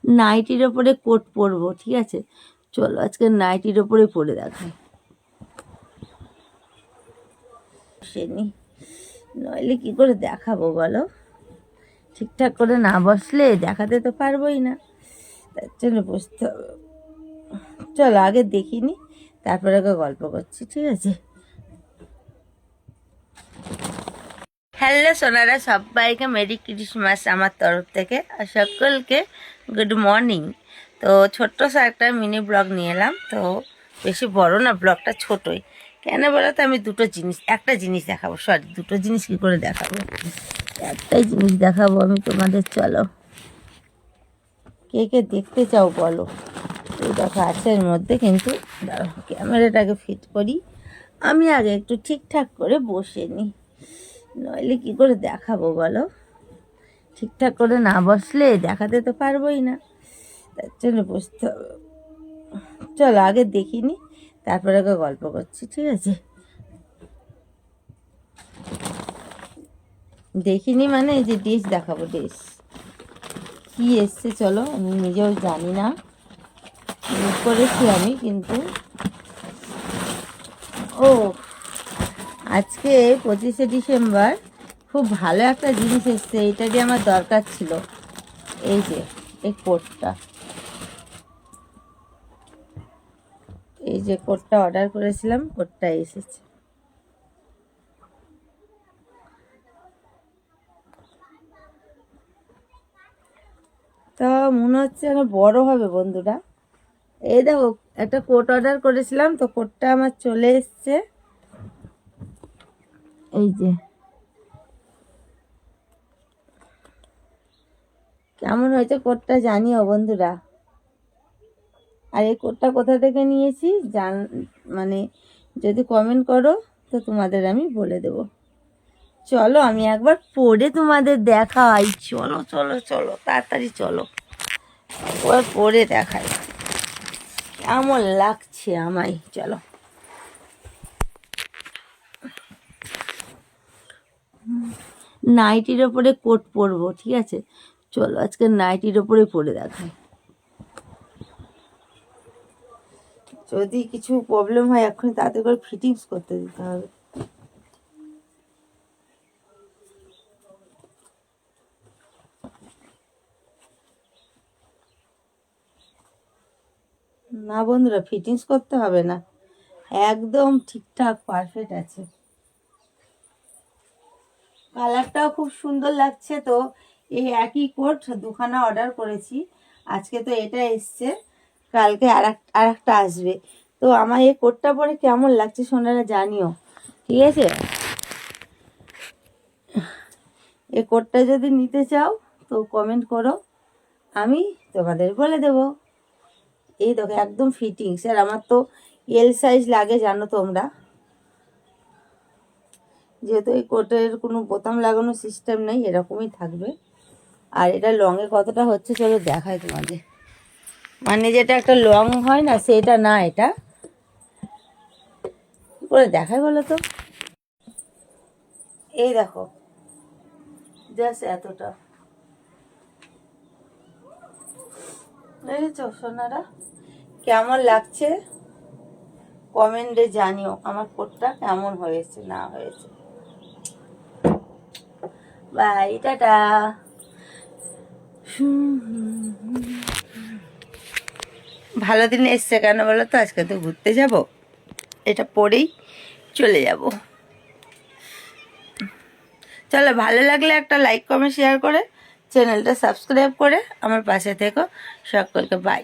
নাইটির ওপরে কোট পরবো, ঠিক আছে? চলো আজকে নাইটির ওপরে পরে দেখাই। সেনি নইলে কি করে দেখাবো বলো? ঠিকঠাক করে না বসলে দেখাতে তো পারবোই না, তার জন্য বসতে হবে। চলো আগে দেখিনি, তারপরে আগে গল্প করছি, ঠিক আছে? হ্যালো সোনারা, সবাইকে মেরি ক্রিসমাস আমার তরফ থেকে, আর সকলকে গুড মর্নিং। তো ছোট্ট একটা মিনি ব্লগ নিয়ে এলাম। তো বেশি বড় না, ব্লগটা ছোটোই। কেন বলো তো, আমি একটা জিনিস দেখাবো। দুটো জিনিস কী করে দেখাবো, একটাই জিনিস দেখাবো আমি তোমাদের। চলো, কে কে দেখতে চাও বলো। এই দেখো আছে এর মধ্যে, কিন্তু ক্যামেরাটাকে ফিট করি। আমি আগে একটু ঠিকঠাক করে বসে নিই, নইলে কি করে দেখাবো বলো? ঠিকঠাক করে না বসলে দেখাতে তো পারবোই না, তার জন্য বসতে হবে। চলো আগে দেখিনি, তারপরে আগে গল্প করছি, ঠিক আছে? দেখিনি মানে এই যে ডিশ দেখাবো। ডিশ কি এসছে চলো, আমি নিজেও জানি না, করেছি আমি কিন্তু। ও, আজকে 25শে ডিসেম্বর, খুব ভালো একটা জিনিস এসছে, এইটারই আমার দরকার ছিল। এই যে এই কোটটা, এই যে কোটটা অর্ডার করেছিলাম, কোটটা এসেছে। তা মনে হচ্ছে আমার বড় হবে বন্ধুরা। এই দেখো, একটা কোট অর্ডার করেছিলাম, তো কোটটা আমার চলে এসছে। এই যে কেমন হয়েছে কোটটা জানিও বন্ধুরা। আর এই কোটটা কোথা থেকে নিয়েছি মানে যদি কমেন্ট করো তো তোমাদের আমি বলে দেব। চলো আমি একবার পরে তোমাদের দেখাই। চলো চলো চলো তাড়াতাড়ি চলো, একবার পরে দেখাই কেমন লাগছে আমায়। চলো, নাইটির ওপরে কোট পরবো, ঠিক আছে? চলো আজকে নাইটির ওপরে পরে দেখাই। যদি কিছু প্রবলেম হয় এক্ষুনি তাড়াতাড়ি করে ফিটিংস করতে দিতে হবে। না বন্ধুরা, ফিটিংস করতে হবে না, একদম ঠিকঠাক পারফেক্ট আছে। কালারটাও খুব সুন্দর লাগছে। তো এই একই কোট দুখানা অর্ডার করেছি, আজকে তো এটা এসছে, কালকে আর একটা আসবে। তো আমার এই কোটটা পরে কেমন লাগছে সোনারা জানিও, ঠিক আছে? এই কোটটা যদি নিতে চাও তো কমেন্ট করো, আমি তোমাদের বলে দেব। এই দেখো একদম ফিটিংস, আর আমার তো এল সাইজ লাগে জানো তোমরা, যেহেতু এই কোটের কোনো বোতাম লাগানোর সিস্টেম নেই, এরকমই থাকবে। আর এটা লংয়ে কতটা হচ্ছে চলো দেখাই তোমাদের। মানে যেটা একটা লং হয় না, সেটা না, এটা কি করে দেখাই বলো তো? এই দেখো, জাস্ট এতটা, দেখেছো সোনারা? কেমন লাগছে কমেন্টে জানিও আমার কোটটা কেমন হয়েছে না হয়েছে। Bye, tata. ভালো দিন এসছে কেন বলো তো? আজকে তো ঘুরতে যাব, এটা পরেই চলে যাব। চলো, ভালো লাগলে একটা লাইক কমেন্ট শেয়ার করে চ্যানেলটা সাবস্ক্রাইব করে আমার পাশে থেকো। সকলকে বাই।